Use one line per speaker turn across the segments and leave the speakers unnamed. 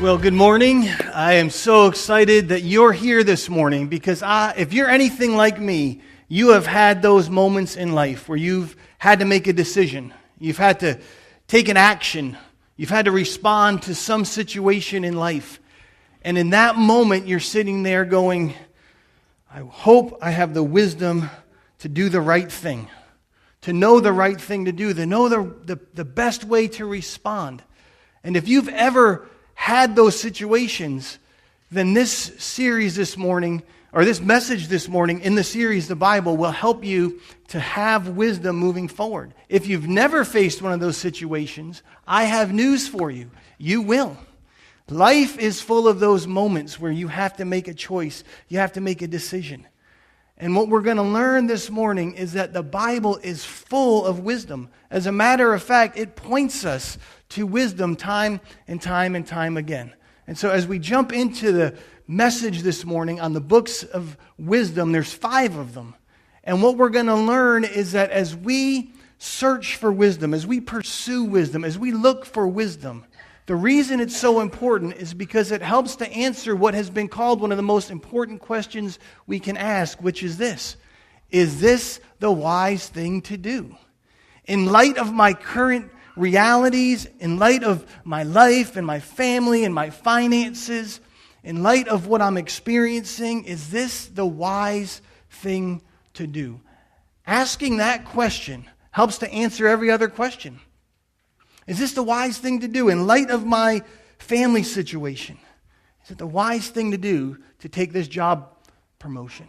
Well, good morning. I am so excited that you're here this morning because if you're anything like me, you have had those moments in life where you've had to make a decision. You've had to take an action. You've had to respond to some situation in life. And in that moment, you're sitting there going, I hope I have the wisdom to do the right thing, to know the right thing to do, to know the best way to respond. And if you've ever had those situations, then this series this morning, or this message this morning in the series, the Bible, will help you to have wisdom moving forward. If you've never faced one of those situations, I have news for you. You will. Life is full of those moments where you have to make a choice. You have to make a decision. And what we're going to learn this morning is that the Bible is full of wisdom. As a matter of fact, it points us to wisdom time and time and time again. And so as we jump into the message this morning on the books of wisdom, there's 5 of them. And what we're going to learn is that as we search for wisdom, as we pursue wisdom, as we look for wisdom, the reason it's so important is because it helps to answer what has been called one of the most important questions we can ask, which is this: is this the wise thing to do? In light of my current realities, in light of my life and my family and my finances, in light of what I'm experiencing, is this the wise thing to do? Asking that question helps to answer every other question. Is this the wise thing to do in light of my family situation? Is it the wise thing to do to take this job promotion?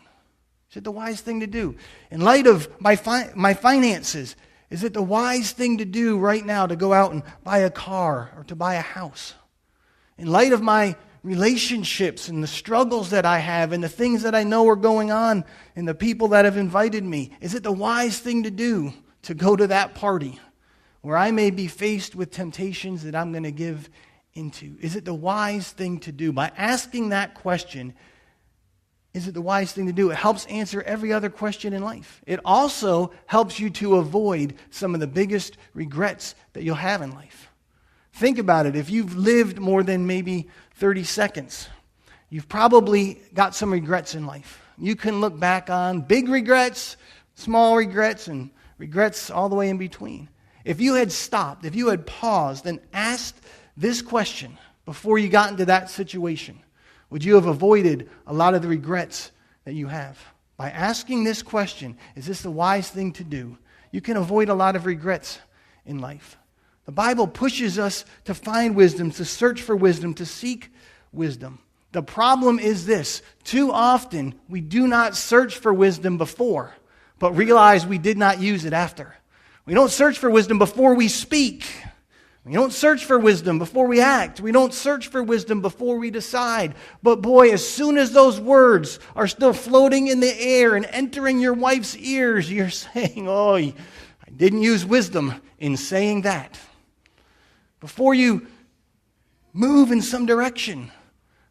Is it the wise thing to do? In light of my finances, is it the wise thing to do right now to go out and buy a car or to buy a house? In light of my relationships and the struggles that I have and the things that I know are going on and the people that have invited me, is it the wise thing to do to go to that party where I may be faced with temptations that I'm going to give into? Is it the wise thing to do? By asking that question, is it the wise thing to do? It helps answer every other question in life. It also helps you to avoid some of the biggest regrets that you'll have in life. Think about it. If you've lived more than maybe 30 seconds, you've probably got some regrets in life. You can look back on big regrets, small regrets, and regrets all the way in between. If you had stopped, if you had paused and asked this question before you got into that situation, would you have avoided a lot of the regrets that you have? By asking this question, is this the wise thing to do? You can avoid a lot of regrets in life. The Bible pushes us to find wisdom, to search for wisdom, to seek wisdom. The problem is this: too often we do not search for wisdom before, but realize we did not use it after. We don't search for wisdom before we speak. We don't search for wisdom before we act. We don't search for wisdom before we decide. But boy, as soon as those words are still floating in the air and entering your wife's ears, you're saying, oh, I didn't use wisdom in saying that. Before you move in some direction,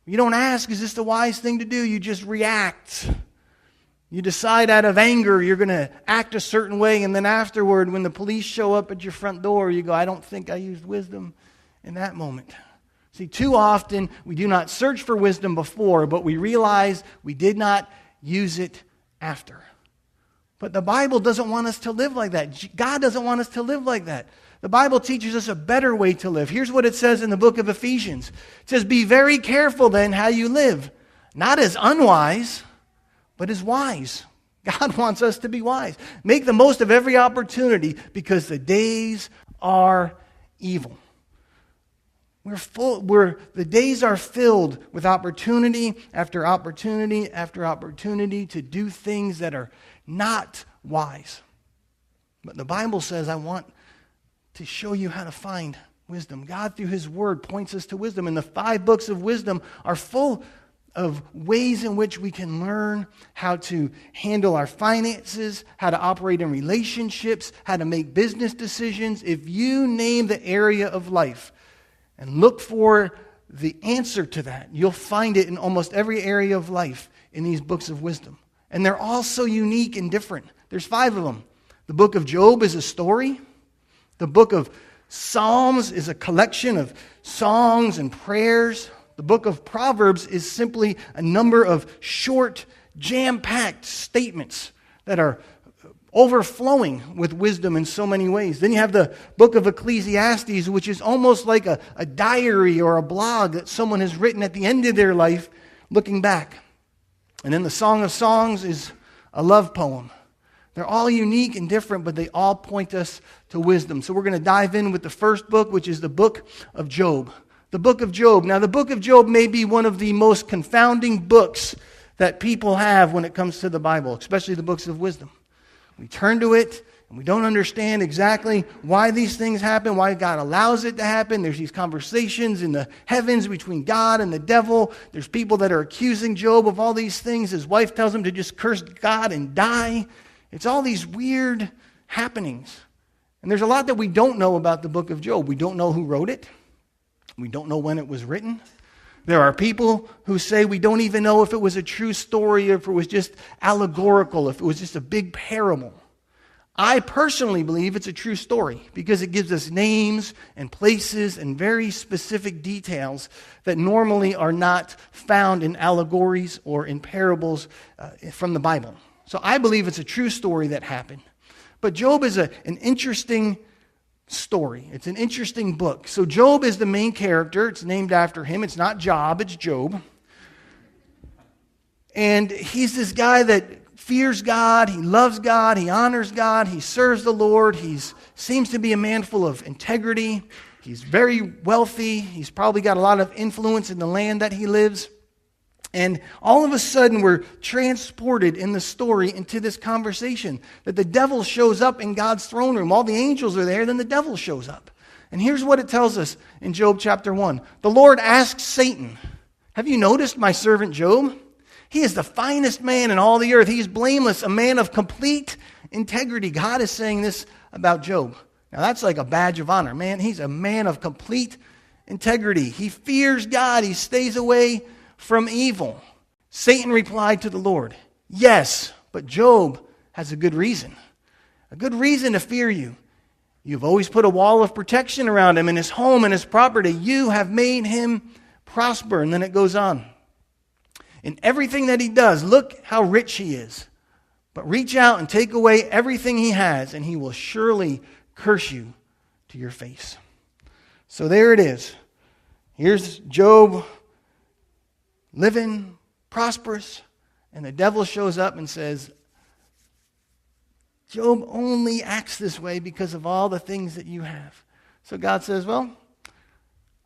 you don't ask, is this the wise thing to do? You just react. You decide out of anger you're going to act a certain way, and then afterward, when the police show up at your front door, you go, I don't think I used wisdom in that moment. See, too often we do not search for wisdom before, but we realize we did not use it after. But the Bible doesn't want us to live like that. God doesn't want us to live like that. The Bible teaches us a better way to live. Here's what it says in the book of Ephesians. It says, be very careful then how you live, not as unwise, but is wise. God wants us to be wise. Make the most of every opportunity because the days are evil. The days are filled with opportunity after opportunity after opportunity to do things that are not wise. But the Bible says, I want to show you how to find wisdom. God, through His Word, points us to wisdom. And the 5 books of wisdom are full of ways in which we can learn how to handle our finances, how to operate in relationships, how to make business decisions. If you name the area of life and look for the answer to that, you'll find it in almost every area of life in these books of wisdom. And they're all so unique and different. There's 5 of them. The book of Job is a story. The book of Psalms is a collection of songs and prayers. The book of Proverbs is simply a number of short, jam-packed statements that are overflowing with wisdom in so many ways. Then you have the book of Ecclesiastes, which is almost like a diary or a blog that someone has written at the end of their life looking back. And then the Song of Songs is a love poem. They're all unique and different, but they all point us to wisdom. So we're going to dive in with the first book, which is the book of Job. The book of Job. Now, the book of Job may be one of the most confounding books that people have when it comes to the Bible, especially the books of wisdom. We turn to it, and we don't understand exactly why these things happen, why God allows it to happen. There's these conversations in the heavens between God and the devil. There's people that are accusing Job of all these things. His wife tells him to just curse God and die. It's all these weird happenings. And there's a lot that we don't know about the book of Job. We don't know who wrote it. We don't know when it was written. There are people who say we don't even know if it was a true story, if it was just allegorical, if it was just a big parable. I personally believe it's a true story because it gives us names and places and very specific details that normally are not found in allegories or in parables from the Bible. So I believe it's a true story that happened. But Job is an interesting story. It's an interesting book. So Job is the main character. It's named after him. It's not Job, it's Job. And he's this guy that fears God, he loves God, he honors God, he serves the Lord. He seems to be a man full of integrity. He's very wealthy. He's probably got a lot of influence in the land that he lives. And all of a sudden, we're transported in the story into this conversation that the devil shows up in God's throne room. All the angels are there, then the devil shows up. And here's what it tells us in Job chapter 1. The Lord asked Satan, "Have you noticed my servant Job? He is the finest man in all the earth. He is blameless, a man of complete integrity." God is saying this about Job. Now, that's like a badge of honor. Man, he's a man of complete integrity. He fears God. He stays away from evil. Satan replied to the Lord, "Yes, but Job has a good reason to fear you. You've always put a wall of protection around him and his home and his property. You have made him prosper." And then it goes on. "In everything that he does, look how rich he is. But reach out and take away everything he has, and he will surely curse you to your face." So there it is. Here's Job living prosperous, and the devil shows up and says, "Job only acts this way because of all the things that you have." So God says, "Well,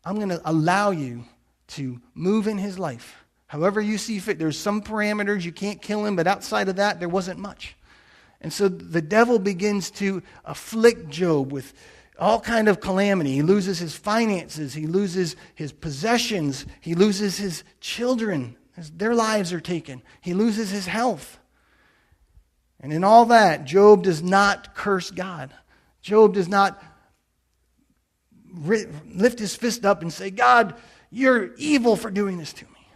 I'm going to allow you to move in his life however you see fit. There's some parameters. You can't kill him, but outside of that, there wasn't much." And so the devil begins to afflict Job with all kind of calamity. He loses his finances. He loses his possessions. He loses his children. Their lives are taken. He loses his health. And in all that, Job does not curse God. Job does not lift his fist up and say, "God, you're evil for doing this to me."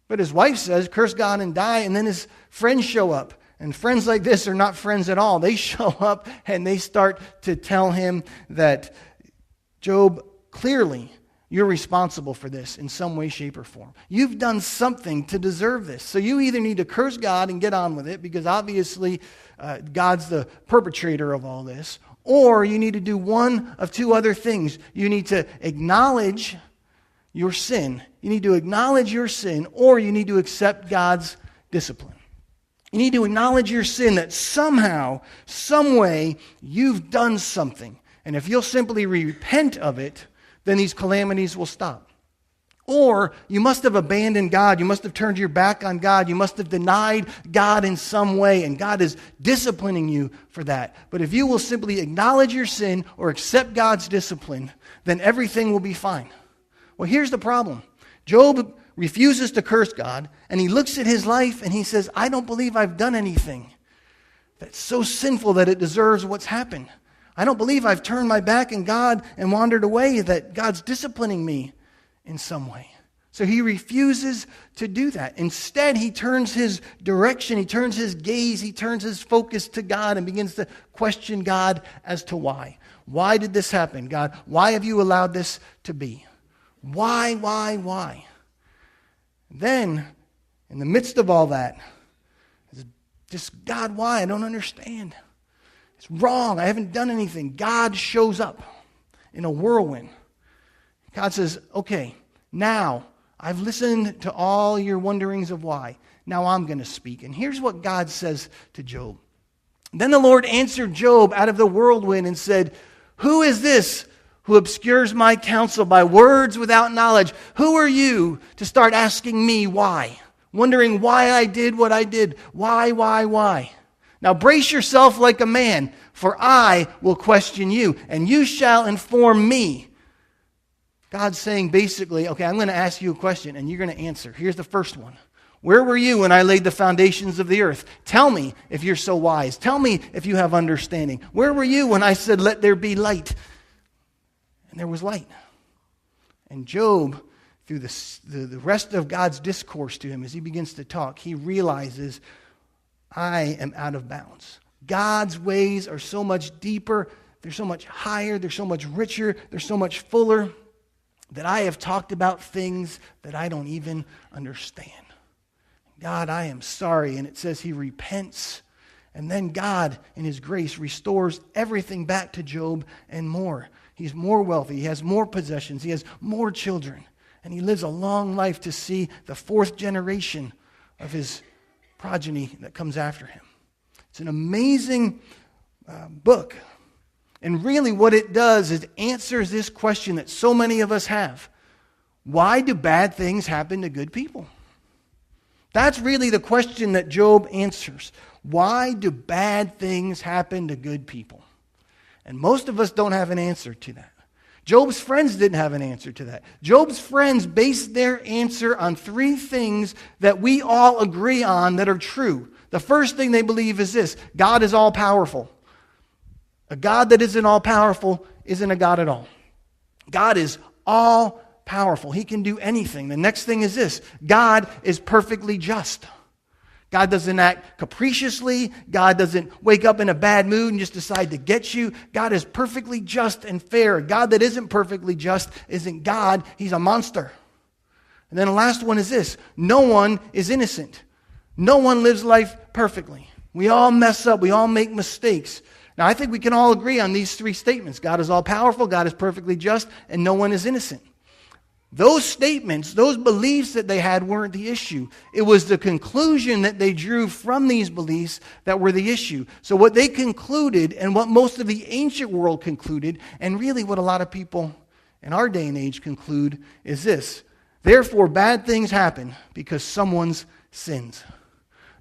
But his wife says, "Curse God and die." And then his friends show up. And friends like this are not friends at all. They show up and they start to tell him that, "Job, clearly you're responsible for this in some way, shape, or form. You've done something to deserve this. So you either need to curse God and get on with it, because obviously God's the perpetrator of all this, or you need to do one of two other things. You need to acknowledge your sin. You need to acknowledge your sin, or you need to accept God's discipline. You need to acknowledge your sin, that somehow, some way, you've done something. And if you'll simply repent of it, then these calamities will stop. Or you must have abandoned God. You must have turned your back on God. You must have denied God in some way, and God is disciplining you for that. But if you will simply acknowledge your sin or accept God's discipline, then everything will be fine." Well, here's the problem. Job refuses to curse God, and he looks at his life and he says, "I don't believe I've done anything that's so sinful that it deserves what's happened. I don't believe I've turned my back on God and wandered away, that God's disciplining me in some way." So he refuses to do that. Instead, he turns his direction, he turns his gaze, he turns his focus to God and begins to question God as to why. Why did this happen, God? Why have you allowed this to be? Why? Then, in the midst of all that, just, God, why? I don't understand. It's wrong. I haven't done anything. God shows up in a whirlwind. God says, okay, now I've listened to all your wonderings of why. Now I'm going to speak. And here's what God says to Job. Then the Lord answered Job out of the whirlwind and said, who is this who obscures my counsel by words without knowledge? Who are you to start asking me why? Wondering why I did what I did. Why? Now brace yourself like a man, for I will question you, and you shall inform me. God's saying basically, okay, I'm going to ask you a question, and you're going to answer. Here's the first one. Where were you when I laid the foundations of the earth? Tell me if you're so wise. Tell me if you have understanding. Where were you when I said, let there be light? And there was light. And Job, through the rest of God's discourse to him, as he begins to talk, he realizes, I am out of bounds. God's ways are so much deeper, they're so much higher, they're so much richer, they're so much fuller, that I have talked about things that I don't even understand. God, I am sorry. And it says he repents. And then God, in his grace, restores everything back to Job and more. He's more wealthy. He has more possessions. He has more children. And he lives a long life to see the fourth generation of his progeny that comes after him. It's an amazing book. And really what it does is answers this question that so many of us have. Why do bad things happen to good people? That's really the question that Job answers. Why do bad things happen to good people? And most of us don't have an answer to that. Job's friends didn't have an answer to that. Job's friends based their answer on three things that we all agree on that are true. The first thing they believe is this: God is all-powerful. A God that isn't all-powerful isn't a God at all. God is all-powerful. He can do anything. The next thing is this: God is perfectly just. God doesn't act capriciously. God doesn't wake up in a bad mood and just decide to get you. God is perfectly just and fair. A God that isn't perfectly just isn't God. He's a monster. And then the last one is this: no one is innocent. No one lives life perfectly. We all mess up. We all make mistakes. Now, I think we can all agree on these three statements. God is all-powerful, God is perfectly just, and no one is innocent. Those statements, those beliefs that they had weren't the issue. It was the conclusion that they drew from these beliefs that were the issue. So what they concluded, and what most of the ancient world concluded, and really what a lot of people in our day and age conclude, is this: therefore, bad things happen because someone's sins.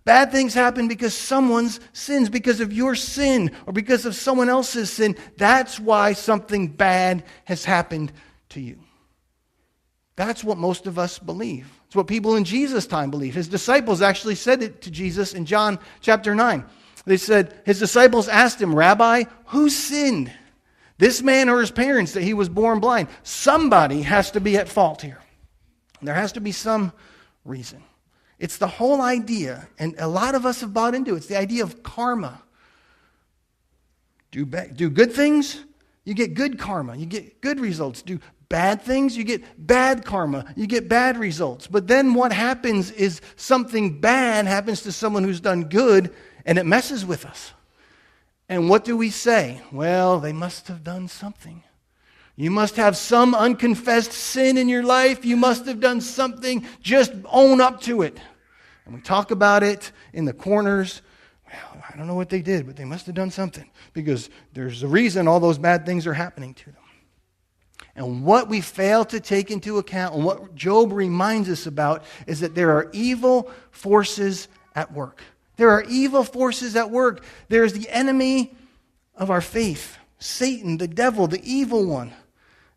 Bad things happen because someone's sins, because of your sin or because of someone else's sin. That's why something bad has happened to you. That's what most of us believe. It's what people in Jesus' time believed. His disciples actually said it to Jesus in John chapter 9. They said, his disciples asked him, Rabbi, who sinned? This man or his parents that he was born blind? Somebody has to be at fault here. There has to be some reason. It's the whole idea, and a lot of us have bought into it. It's the idea of karma. Do good things, you get good karma. You get good results. Do bad things, you get bad karma. You get bad results. But then what happens is something bad happens to someone who's done good, and it messes with us. And what do we say? Well, they must have done something. You must have some unconfessed sin in your life. You must have done something. Just own up to it. And we talk about it in the corners. Well, I don't know what they did, but they must have done something, because there's a reason all those bad things are happening to them. And what we fail to take into account, and what Job reminds us about, is that there are evil forces at work. There are evil forces at work. There's the enemy of our faith, Satan, the devil, the evil one.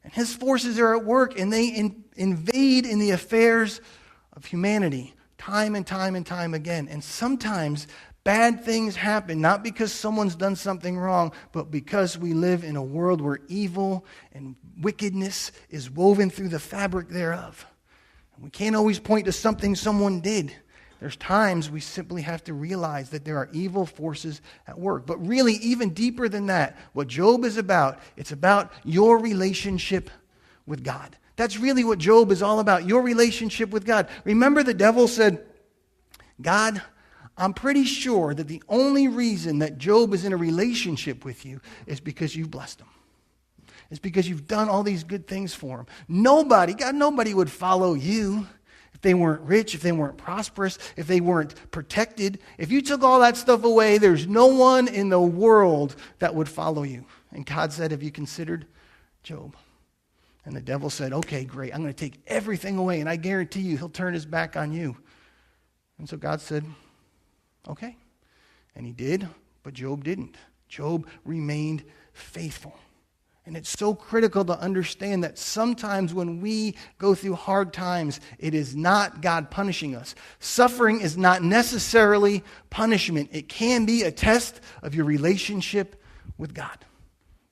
And his forces are at work, and they invade in the affairs of humanity time and time and time again. And sometimes bad things happen, not because someone's done something wrong, but because we live in a world where evil and wickedness is woven through the fabric thereof. And we can't always point to something someone did. There's times we simply have to realize that there are evil forces at work. But really, even deeper than that, what Job is about, it's about your relationship with God. That's really what Job is all about, your relationship with God. Remember, the devil said, God, I'm pretty sure that the only reason that Job is in a relationship with you is because you've blessed him. It's because you've done all these good things for him. Nobody would follow you if they weren't rich, if they weren't prosperous, if they weren't protected. If you took all that stuff away, there's no one in the world that would follow you. And God said, have you considered Job? And the devil said, okay, great. I'm going to take everything away, and I guarantee you he'll turn his back on you. And so God said, okay. And he did, but Job didn't. Job remained faithful. And it's so critical to understand that sometimes when we go through hard times, it is not God punishing us. Suffering is not necessarily punishment. It can be a test of your relationship with God.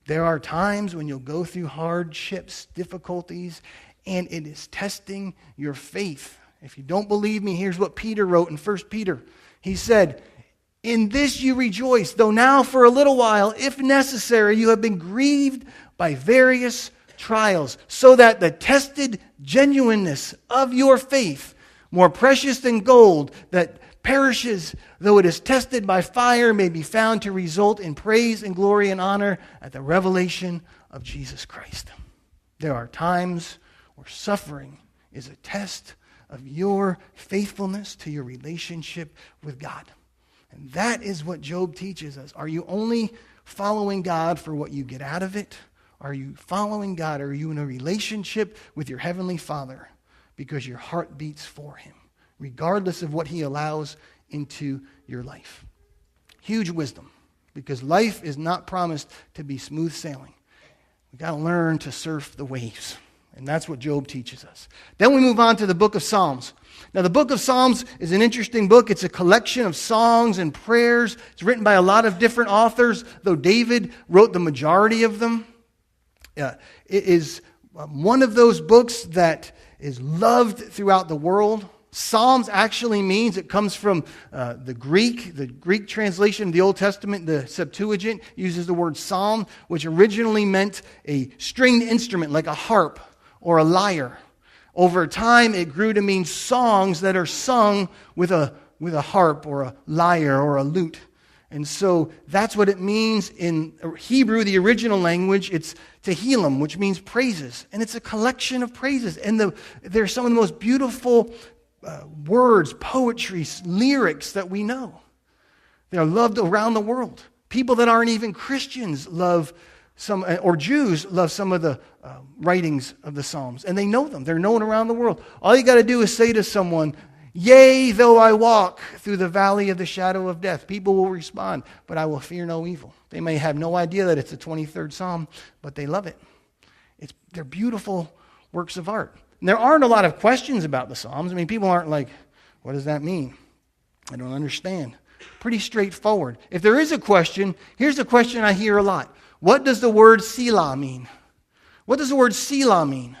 There are times when you'll go through hardships, difficulties, and it is testing your faith. If you don't believe me, here's what Peter wrote in 1 Peter. He said, in this you rejoice, though now for a little while, if necessary, you have been grieved by various trials, so that the tested genuineness of your faith, more precious than gold that perishes, though it is tested by fire, may be found to result in praise and glory and honor at the revelation of Jesus Christ. There are times where suffering is a test of your faithfulness to your relationship with God. And that is what Job teaches us. Are you only following God for what you get out of it? Are you following God? Are you in a relationship with your Heavenly Father because your heart beats for Him, regardless of what He allows into your life? Huge wisdom, because life is not promised to be smooth sailing. We've got to learn to surf the waves. And that's what Job teaches us. Then we move on to the book of Psalms. Now, the book of Psalms is an interesting book. It's a collection of songs and prayers. It's written by a lot of different authors, though David wrote the majority of them. It is one of those books that is loved throughout the world. Psalms actually means, it comes from the Greek translation of the Old Testament. The Septuagint uses the word psalm, which originally meant a stringed instrument like a harp or a lyre. Over time, it grew to mean songs that are sung with a harp or a lyre or a lute. And so that's what it means in Hebrew, the original language. It's Tehillim, which means praises. And it's a collection of praises. And they're some of the most beautiful words, poetry, lyrics that we know. They're loved around the world. People that aren't even Christians love some, or Jews love some of the writings of the Psalms, and they know them. They're known around the world. All you got to do is say to someone, yea, though I walk through the valley of the shadow of death. People will respond, but I will fear no evil. They may have no idea that it's the 23rd Psalm, but they love it. They're beautiful works of art. And there aren't a lot of questions about the Psalms. I mean, people aren't like, what does that mean? I don't understand. Pretty straightforward. If there is a question, here's a question I hear a lot. What does the word Selah mean? What does the word Selah mean?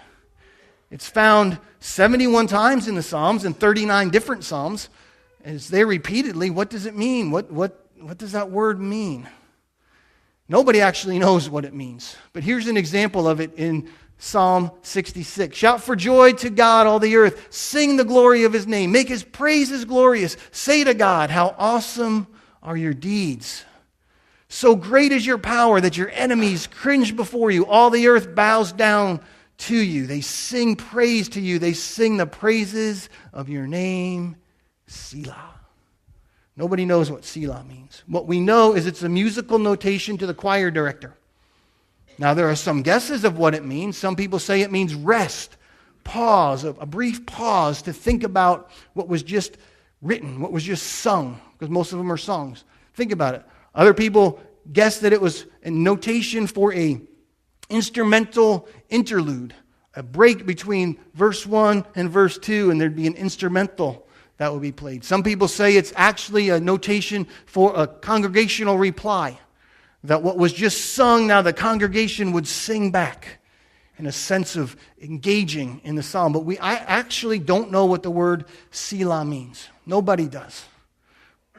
It's found 71 times in the Psalms and 39 different Psalms. And it's there repeatedly. What does it mean? What does that word mean? Nobody actually knows what it means. But here's an example of it in Psalm 66. Shout for joy to God, all the earth. Sing the glory of His name. Make His praises glorious. Say to God, how awesome are your deeds. So great is your power that your enemies cringe before you. All the earth bows down to you. They sing praise to you. They sing the praises of your name, Selah. Nobody knows what Selah means. What we know is it's a musical notation to the choir director. Now, there are some guesses of what it means. Some people say it means rest, pause, a brief pause to think about what was just written, what was just sung, because most of them are songs. Think about it. Other people guess that it was a notation for a instrumental interlude, a break between verse 1 and verse 2, and there'd be an instrumental that would be played. Some people say it's actually a notation for a congregational reply, that what was just sung, now the congregation would sing back in a sense of engaging in the psalm. But I actually don't know what the word Selah means. Nobody does.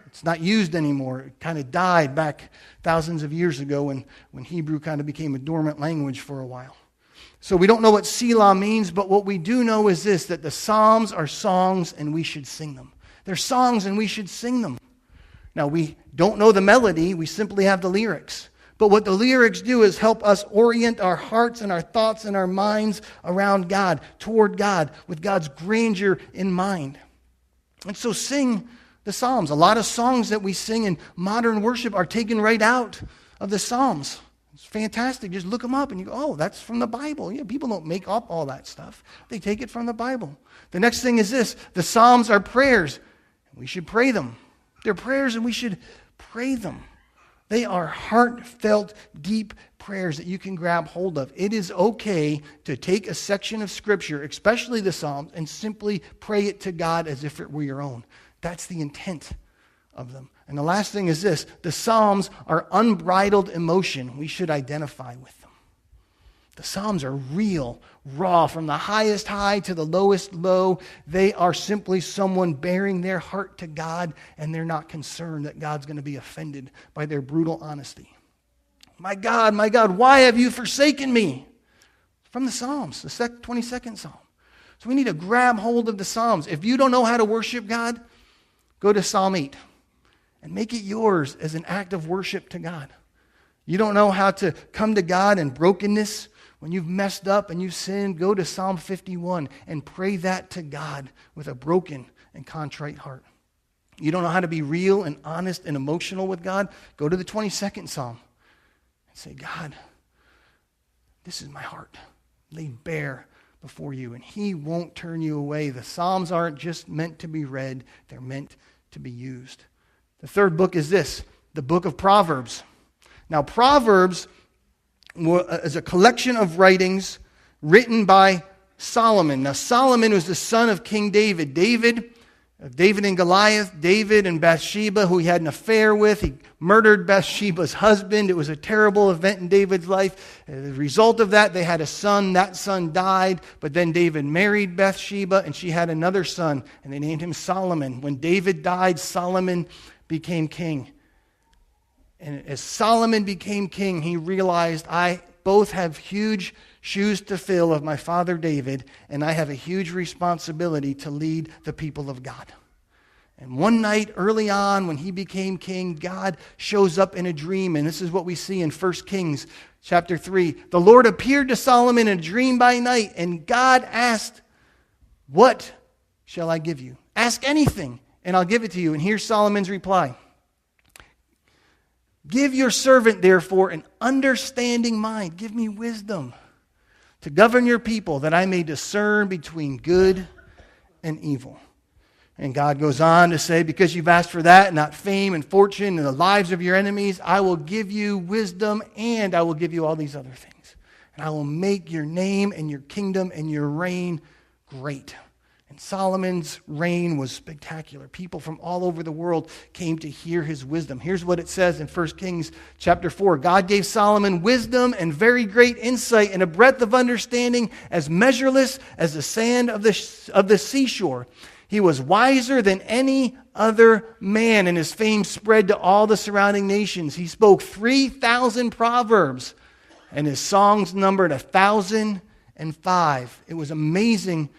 It's not used anymore. It kind of died back thousands of years ago when Hebrew kind of became a dormant language for a while. So we don't know what Selah means, but what we do know is this, that the Psalms are songs and we should sing them. They're songs and we should sing them. Now, we don't know the melody, we simply have the lyrics. But what the lyrics do is help us orient our hearts and our thoughts and our minds around God, toward God, with God's grandeur in mind. And so sing the Psalms. A lot of songs that we sing in modern worship are taken right out of the Psalms. It's fantastic. Just look them up and you go, oh, that's from the Bible. Yeah, people don't make up all that stuff. They take it from the Bible. The next thing is this. The Psalms are prayers. We should pray them. They're prayers and we should pray them. They are heartfelt, deep prayers that you can grab hold of. It is okay to take a section of Scripture, especially the Psalms, and simply pray it to God as if it were your own. That's the intent of them. And the last thing is this. The Psalms are unbridled emotion. We should identify with them. The Psalms are real, raw, from the highest high to the lowest low. They are simply someone bearing their heart to God, and they're not concerned that God's going to be offended by their brutal honesty. My God, why have you forsaken me? From the Psalms, the 22nd Psalm. So we need to grab hold of the Psalms. If you don't know how to worship God, go to Psalm 8 and make it yours as an act of worship to God. You don't know how to come to God in brokenness. When you've messed up and you've sinned, go to Psalm 51 and pray that to God with a broken and contrite heart. You don't know how to be real and honest and emotional with God? Go to the 22nd Psalm and say, God, this is my heart laid bare before you, and He won't turn you away. The Psalms aren't just meant to be read, they're meant to be used. The third book is this, the book of Proverbs. Now, Proverbs is a collection of writings written by Solomon. Now, Solomon was the son of King David. David and Goliath, David and Bathsheba, who he had an affair with. He murdered Bathsheba's husband. It was a terrible event in David's life. As a result of that, they had a son. That son died, but then David married Bathsheba, and she had another son, and they named him Solomon. When David died, Solomon became king. And as Solomon became king, he realized, I both have huge shoes to fill of my father David, and I have a huge responsibility to lead the people of God. And one night early on when he became king, God shows up in a dream, and this is what we see in 1 Kings chapter 3. The Lord appeared to Solomon in a dream by night, and God asked, what shall I give you? Ask anything, and I'll give it to you. And here's Solomon's reply. Give your servant, therefore, an understanding mind. Give me wisdom to govern your people, that I may discern between good and evil. And God goes on to say, because you've asked for that, not fame and fortune and the lives of your enemies, I will give you wisdom and I will give you all these other things. And I will make your name and your kingdom and your reign great. And Solomon's reign was spectacular. People from all over the world came to hear his wisdom. Here's what it says in 1 Kings chapter 4. God gave Solomon wisdom and very great insight and a breadth of understanding as measureless as the sand of the seashore. He was wiser than any other man, and his fame spread to all the surrounding nations. He spoke 3,000 proverbs, and his songs numbered 1,005. It was amazing,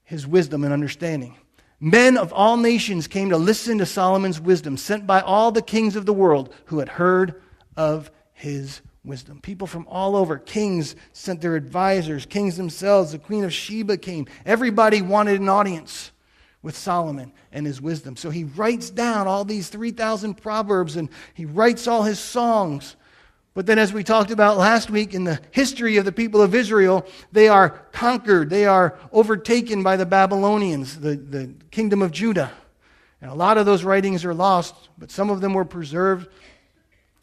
his wisdom and understanding. Men of all nations came to listen to Solomon's wisdom, sent by all the kings of the world who had heard of his wisdom. People from all over, kings sent their advisors, kings themselves, the Queen of Sheba came. Everybody wanted an audience with Solomon and his wisdom. So he writes down all these 3,000 proverbs and he writes all his songs. But then, as we talked about last week, in the history of the people of Israel, they are conquered. They are overtaken by the Babylonians, the kingdom of Judah. And a lot of those writings are lost, but some of them were preserved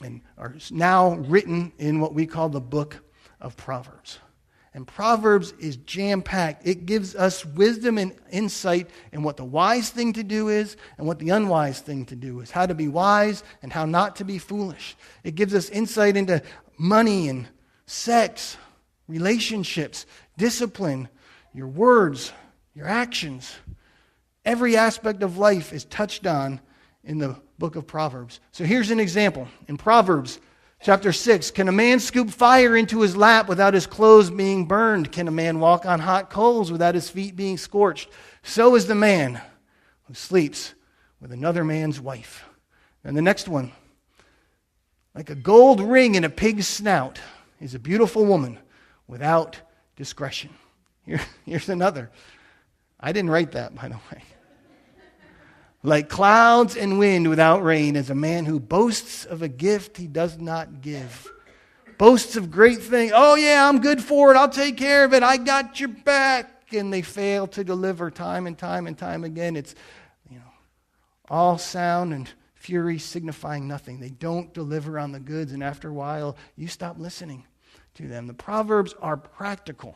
and are now written in what we call the book of Proverbs. And Proverbs is jam-packed. It gives us wisdom and insight in what the wise thing to do is and what the unwise thing to do is. How to be wise and how not to be foolish. It gives us insight into money and sex, relationships, discipline, your words, your actions. Every aspect of life is touched on in the book of Proverbs. So here's an example. In Proverbs Chapter 6, can a man scoop fire into his lap without his clothes being burned? Can a man walk on hot coals without his feet being scorched? So is the man who sleeps with another man's wife. And the next one, like a gold ring in a pig's snout is a beautiful woman without discretion. Here's another. I didn't write that, by the way. Like clouds and wind without rain is a man who boasts of a gift he does not give. Boasts of great things. Oh yeah, I'm good for it. I'll take care of it. I got your back. And they fail to deliver time and time and time again. It's, all sound and fury signifying nothing. They don't deliver on the goods, and after a while, you stop listening to them. The Proverbs are practical.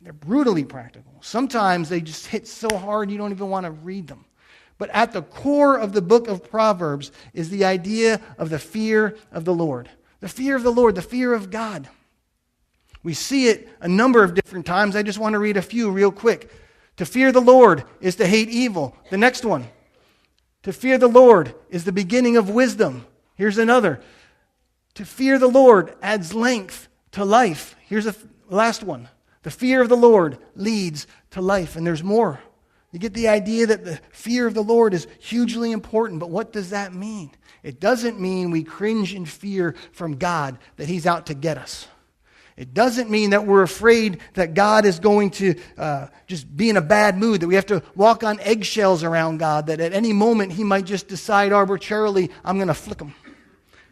They're brutally practical. Sometimes they just hit so hard you don't even want to read them. But at the core of the book of Proverbs is the idea of the fear of the Lord. The fear of the Lord, the fear of God. We see it a number of different times. I just want to read a few real quick. To fear the Lord is to hate evil. The next one. To fear the Lord is the beginning of wisdom. Here's another. To fear the Lord adds length to life. Here's the last one. The fear of the Lord leads to life. And there's more. You get the idea that the fear of the Lord is hugely important, but what does that mean? It doesn't mean we cringe in fear from God, that He's out to get us. It doesn't mean that we're afraid that God is going to just be in a bad mood, that we have to walk on eggshells around God, that at any moment He might just decide arbitrarily, I'm going to flick Him.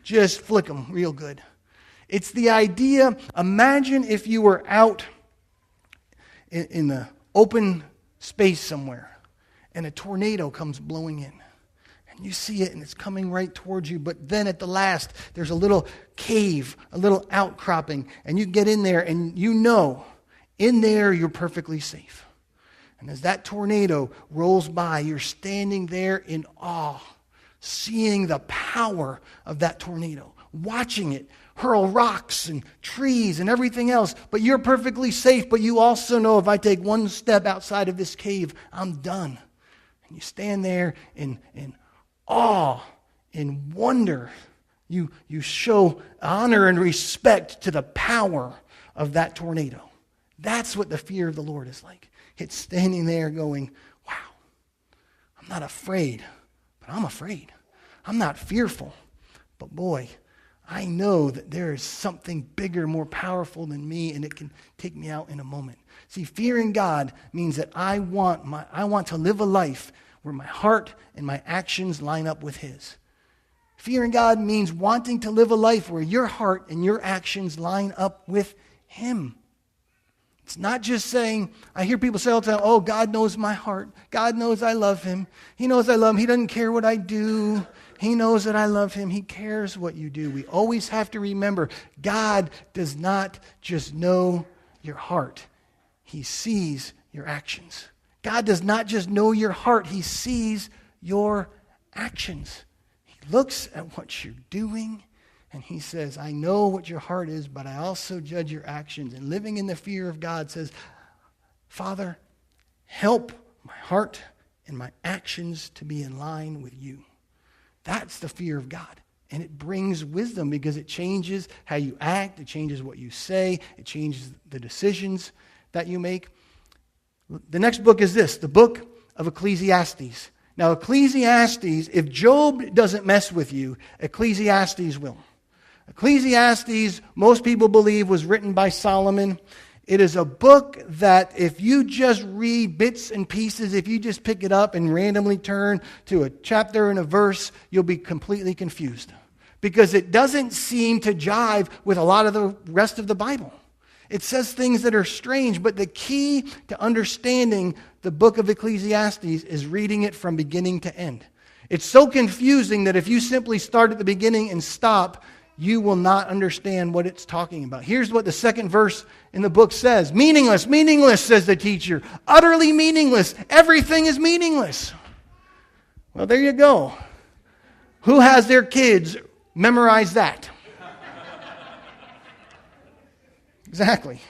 Just flick Him real good. It's the idea, imagine if you were out in the open space somewhere, and a tornado comes blowing in. And you see it, and it's coming right towards you, but then at the last, there's a little cave, a little outcropping, and you get in there, and you know, in there you're perfectly safe. And as that tornado rolls by, you're standing there in awe, seeing the power of that tornado, watching it hurl rocks and trees and everything else, but you're perfectly safe, but you also know if I take one step outside of this cave, I'm done. And you stand there in awe, in wonder. You show honor and respect to the power of that tornado. That's what the fear of the Lord is like. It's standing there going, wow, I'm not afraid, but I'm afraid. I'm not fearful, but boy, I know that there is something bigger, more powerful than me, and it can take me out in a moment. See, fearing God means that I want to live a life where my heart and my actions line up with His. Fearing God means wanting to live a life where your heart and your actions line up with Him. It's not just saying, I hear people say all the time, oh, God knows my heart. God knows I love Him. He knows I love Him. He doesn't care what I do. He knows that I love Him. He cares what you do. We always have to remember, God does not just know your heart. He sees your actions. God does not just know your heart. He sees your actions. He looks at what you're doing, and He says, I know what your heart is, but I also judge your actions. And living in the fear of God says, Father, help my heart and my actions to be in line with you. That's the fear of God. And it brings wisdom because it changes how you act, it changes what you say, it changes the decisions that you make. The next book is this, the book of Ecclesiastes. Now, Ecclesiastes, if Job doesn't mess with you, Ecclesiastes will. Ecclesiastes, most people believe, was written by Solomon. It is a book that if you just read bits and pieces, if you just pick it up and randomly turn to a chapter and a verse, you'll be completely confused. Because it doesn't seem to jive with a lot of the rest of the Bible. It says things that are strange, but the key to understanding the book of Ecclesiastes is reading it from beginning to end. It's so confusing that if you simply start at the beginning and stop, you will not understand what it's talking about. Here's what the second verse in the book says. Meaningless, meaningless, says the teacher. Utterly meaningless. Everything is meaningless. Well, there you go. Who has their kids memorize that? Exactly.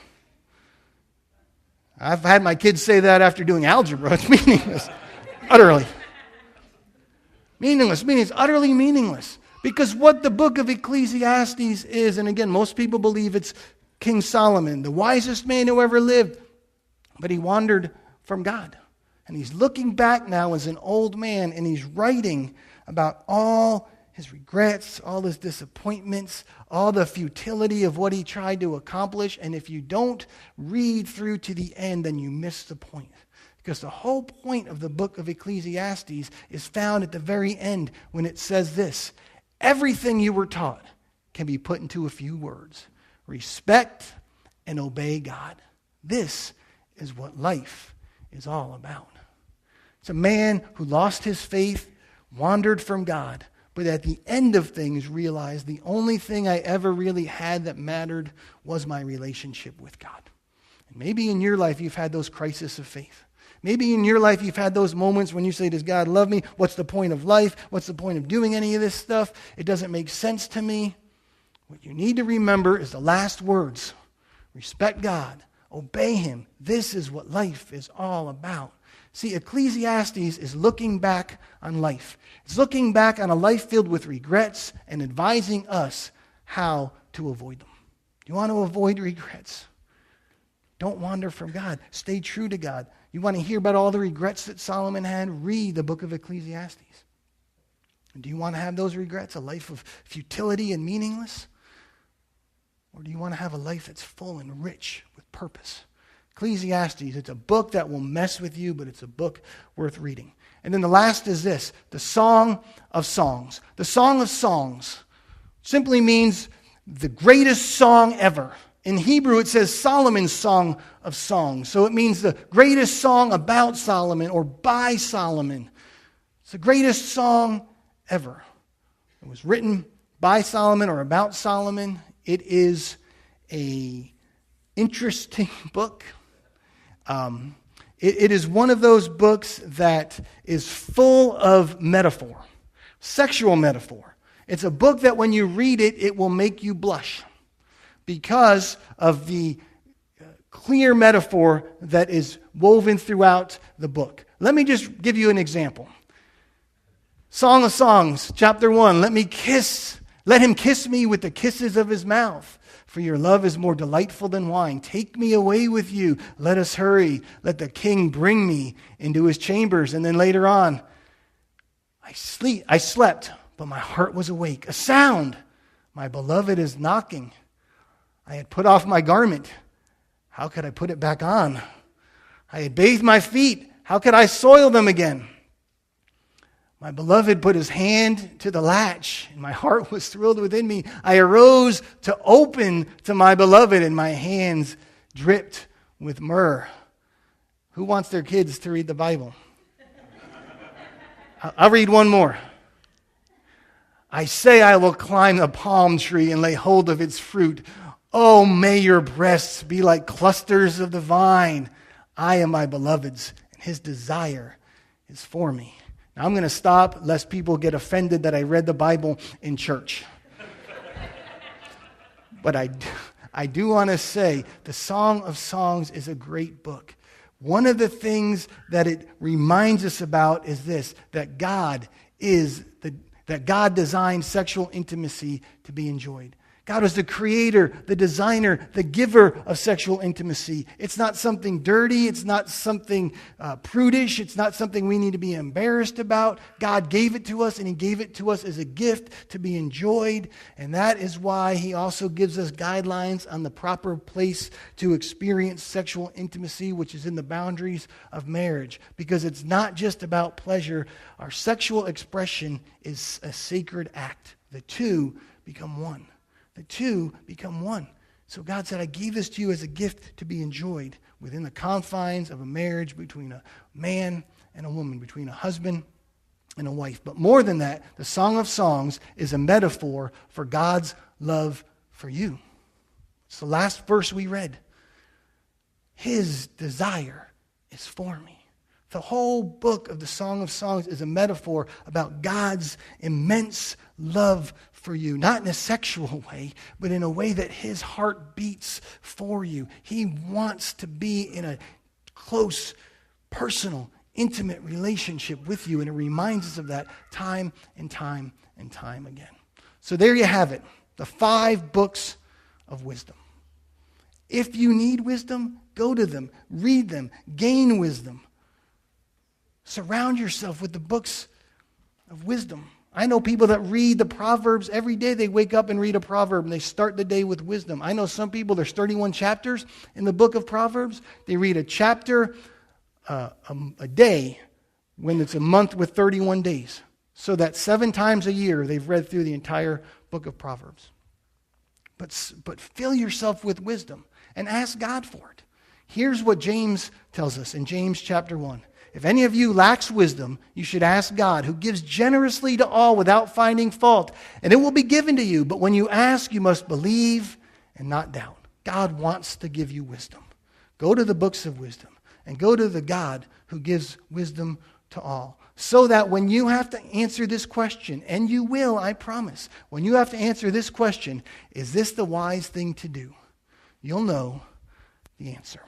I've had my kids say that after doing algebra. It's meaningless. Utterly. Meaningless, utterly meaningless. Because what the book of Ecclesiastes is, and again, most people believe it's King Solomon, the wisest man who ever lived, but he wandered from God. And he's looking back now as an old man, and he's writing about all his regrets, all his disappointments, all the futility of what he tried to accomplish. And if you don't read through to the end, then you miss the point. Because the whole point of the book of Ecclesiastes is found at the very end when it says this: everything you were taught can be put into a few words. Respect and obey God. This is what life is all about. It's a man who lost his faith, wandered from God, but at the end of things realized the only thing I ever really had that mattered was my relationship with God. And maybe in your life you've had those crises of faith. Maybe in your life you've had those moments when you say, does God love me? What's the point of life? What's the point of doing any of this stuff? It doesn't make sense to me. What you need to remember is the last words. Respect God. Obey Him. This is what life is all about. See, Ecclesiastes is looking back on life. It's looking back on a life filled with regrets and advising us how to avoid them. Do you want to avoid regrets? Don't wander from God. Stay true to God. You want to hear about all the regrets that Solomon had? Read the book of Ecclesiastes. And do you want to have those regrets, a life of futility and meaningless? Or do you want to have a life that's full and rich with purpose? Ecclesiastes, it's a book that will mess with you, but it's a book worth reading. And then the last is this, the Song of Songs. The Song of Songs simply means the greatest song ever. In Hebrew, it says Solomon's Song of Songs. So it means the greatest song about Solomon or by Solomon. It's the greatest song ever. It was written by Solomon or about Solomon. It is an interesting book. It is one of those books that is full of metaphor, sexual metaphor. It's a book that when you read it, it will make you blush because of the clear metaphor that is woven throughout the book. Let me just give you an example. Song of Songs, chapter 1, let him kiss me with the kisses of his mouth. For your love is more delightful than wine. Take me away with you. Let us hurry. Let the king bring me into his chambers. And then later on, I slept, but my heart was awake. A sound. My beloved is knocking. I had put off my garment. How could I put it back on? I had bathed my feet. How could I soil them again? My beloved put his hand to the latch, and my heart was thrilled within me. I arose to open to my beloved, and my hands dripped with myrrh. Who wants their kids to read the Bible? I'll read one more. I say I will climb the palm tree and lay hold of its fruit. Oh, may your breasts be like clusters of the vine. I am my beloved's, and his desire is for me. Now, I'm going to stop lest people get offended that I read the Bible in church. But I do want to say the Song of Songs is a great book. One of the things that it reminds us about is this, that God designed sexual intimacy to be enjoyed. God was the creator, the designer, the giver of sexual intimacy. It's not something dirty. It's not something prudish. It's not something we need to be embarrassed about. God gave it to us, and He gave it to us as a gift to be enjoyed. And that is why He also gives us guidelines on the proper place to experience sexual intimacy, which is in the boundaries of marriage. Because it's not just about pleasure. Our sexual expression is a sacred act. The two become one. The two become one. So God said, I gave this to you as a gift to be enjoyed within the confines of a marriage between a man and a woman, between a husband and a wife. But more than that, the Song of Songs is a metaphor for God's love for you. It's the last verse we read. His desire is for me. The whole book of the Song of Songs is a metaphor about God's immense love for you, not in a sexual way, but in a way that His heart beats for you. He wants to be in a close, personal, intimate relationship with you, and it reminds us of that time and time and time again. So there you have it, the 5 books of wisdom. If you need wisdom, go to them, read them, gain wisdom. Surround yourself with the books of wisdom. I know people that read the Proverbs every day. They wake up and read a proverb, and they start the day with wisdom. I know some people, there's 31 chapters in the book of Proverbs. They read a chapter a day when it's a month with 31 days. So that 7 times a year, they've read through the entire book of Proverbs. But fill yourself with wisdom and ask God for it. Here's what James tells us in James chapter 1. If any of you lacks wisdom, you should ask God, who gives generously to all without finding fault, and it will be given to you. But when you ask, you must believe and not doubt. God wants to give you wisdom. Go to the books of wisdom and go to the God who gives wisdom to all. So that when you have to answer this question, and you will, I promise, when you have to answer this question, is this the wise thing to do? You'll know the answer.